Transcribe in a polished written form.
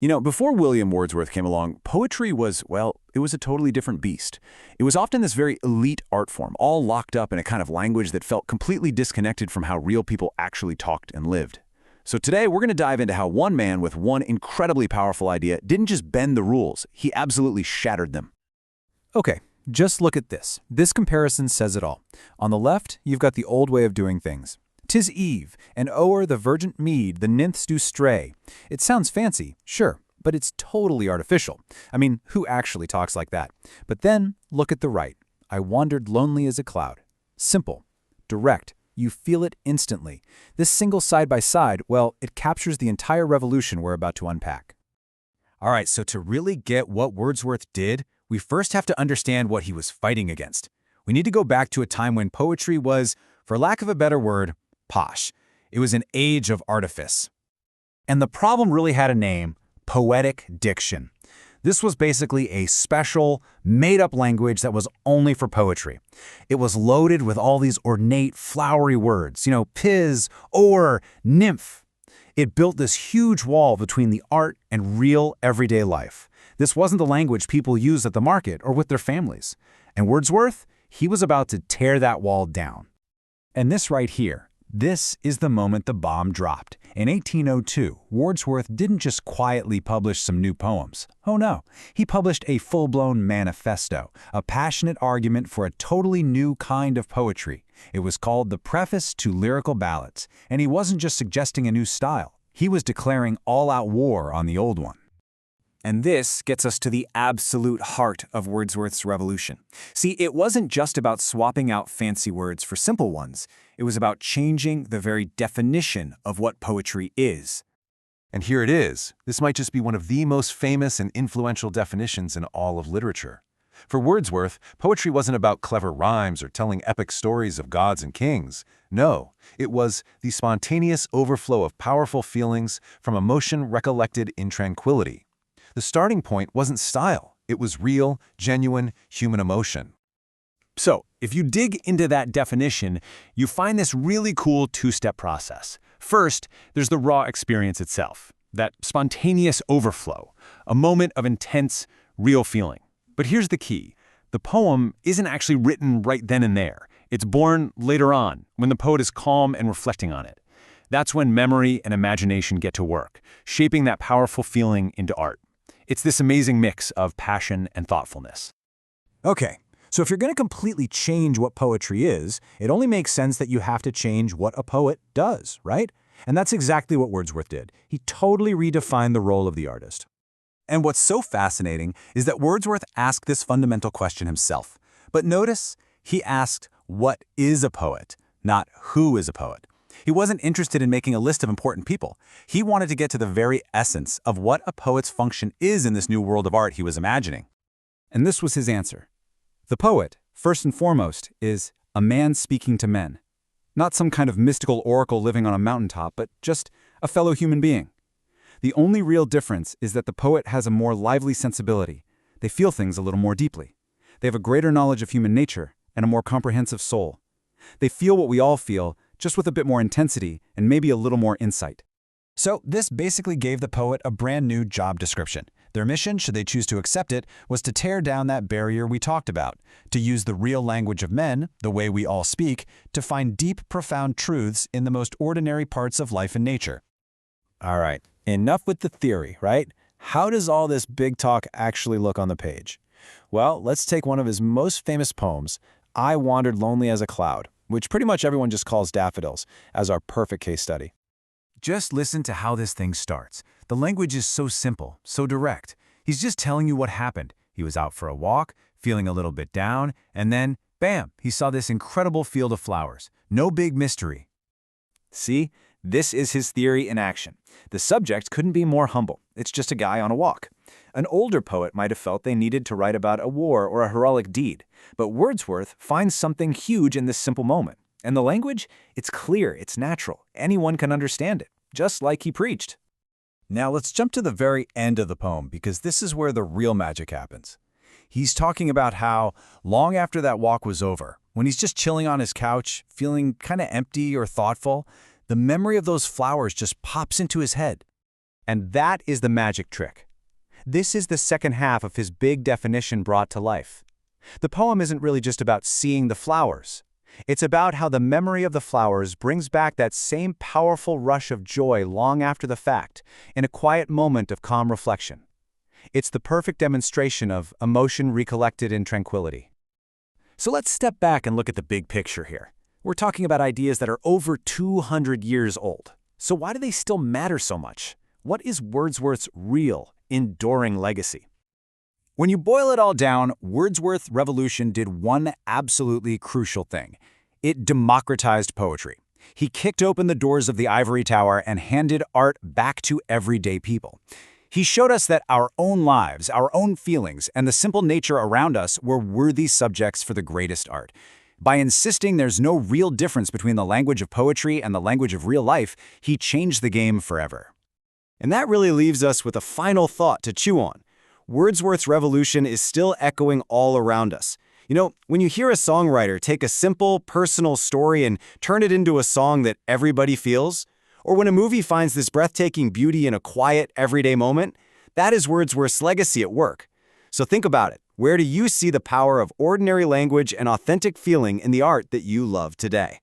Before William Wordsworth came along, poetry was, well, it was a totally different beast. It was often this very elite art form, all locked up in a kind of language that felt completely disconnected from how real people actually talked and lived. So today, we're going to dive into how one man with one incredibly powerful idea didn't just bend the rules, he absolutely shattered them. Okay, just look at this. This comparison says it all. On the left, you've got the old way of doing things. "'Tis eve, and o'er the verdant mead the nymphs do stray." It sounds fancy, sure, but it's totally artificial. I mean, who actually talks like that? But then, look at the right. "I wandered lonely as a cloud." Simple, direct, you feel it instantly. This single side-by-side, well, it captures the entire revolution we're about to unpack. All right, so to really get what Wordsworth did, we first have to understand what he was fighting against. We need to go back to a time when poetry was, for lack of a better word, posh. It was an age of artifice. And the problem really had a name: poetic diction. This was basically a special, made-up language that was only for poetry. It was loaded with all these ornate, flowery words, piz, or, nymph. It built this huge wall between the art and real, everyday life. This wasn't the language people used at the market or with their families. And Wordsworth, he was about to tear that wall down. And this right here, this is the moment the bomb dropped. In 1802, Wordsworth didn't just quietly publish some new poems. Oh no, he published a full-blown manifesto, a passionate argument for a totally new kind of poetry. It was called the Preface to Lyrical Ballads, and he wasn't just suggesting a new style. He was declaring all-out war on the old one. And this gets us to the absolute heart of Wordsworth's revolution. See, it wasn't just about swapping out fancy words for simple ones. It was about changing the very definition of what poetry is. And here it is. This might just be one of the most famous and influential definitions in all of literature. For Wordsworth, poetry wasn't about clever rhymes or telling epic stories of gods and kings. No, it was the spontaneous overflow of powerful feelings from emotion recollected in tranquility. The starting point wasn't style. It was real, genuine, human emotion. So, if you dig into that definition, you find this really cool two-step process. First, there's the raw experience itself, that spontaneous overflow, a moment of intense, real feeling. But here's the key. The poem isn't actually written right then and there. It's born later on, when the poet is calm and reflecting on it. That's when memory and imagination get to work, shaping that powerful feeling into art. It's this amazing mix of passion and thoughtfulness. Okay, so if you're going to completely change what poetry is, it only makes sense that you have to change what a poet does, right? And that's exactly what Wordsworth did. He totally redefined the role of the artist. And what's so fascinating is that Wordsworth asked this fundamental question himself. But notice, he asked, what is a poet, not who is a poet. He wasn't interested in making a list of important people. He wanted to get to the very essence of what a poet's function is in this new world of art he was imagining. And this was his answer. The poet, first and foremost, is a man speaking to men. Not some kind of mystical oracle living on a mountaintop, but just a fellow human being. The only real difference is that the poet has a more lively sensibility. They feel things a little more deeply. They have a greater knowledge of human nature and a more comprehensive soul. They feel what we all feel, just with a bit more intensity and maybe a little more insight. So this basically gave the poet a brand new job description. Their mission, should they choose to accept it, was to tear down that barrier we talked about, to use the real language of men, the way we all speak, to find deep, profound truths in the most ordinary parts of life and nature. All right, enough with the theory, right? How does all this big talk actually look on the page? Well, let's take one of his most famous poems, "I Wandered Lonely as a Cloud," which pretty much everyone just calls Daffodils, as our perfect case study. Just listen to how this thing starts. The language is so simple, so direct. He's just telling you what happened. He was out for a walk, feeling a little bit down, and then, bam, he saw this incredible field of flowers. No big mystery. See, this is his theory in action. The subject couldn't be more humble. It's just a guy on a walk. An older poet might have felt they needed to write about a war or a heroic deed, but Wordsworth finds something huge in this simple moment. And the language? It's clear, it's natural. Anyone can understand it, just like he preached. Now let's jump to the very end of the poem, because this is where the real magic happens. He's talking about how, long after that walk was over, when he's just chilling on his couch, feeling kind of empty or thoughtful, the memory of those flowers just pops into his head. And that is the magic trick. This is the second half of his big definition brought to life. The poem isn't really just about seeing the flowers. It's about how the memory of the flowers brings back that same powerful rush of joy long after the fact, in a quiet moment of calm reflection. It's the perfect demonstration of emotion recollected in tranquility. So let's step back and look at the big picture here. We're talking about ideas that are over 200 years old. So why do they still matter so much? What is Wordsworth's real, enduring legacy? When you boil it all down, Wordsworth Revolution did one absolutely crucial thing. It democratized poetry. He kicked open the doors of the ivory tower and handed art back to everyday people. He showed us that our own lives, our own feelings, and the simple nature around us were worthy subjects for the greatest art. By insisting there's no real difference between the language of poetry and the language of real life, he changed the game forever. And that really leaves us with a final thought to chew on. Wordsworth's Revolution is still echoing all around us. You know, when you hear a songwriter take a simple, personal story and turn it into a song that everybody feels, or when a movie finds this breathtaking beauty in a quiet, everyday moment, that is Wordsworth's legacy at work. So think about it. Where do you see the power of ordinary language and authentic feeling in the art that you love today?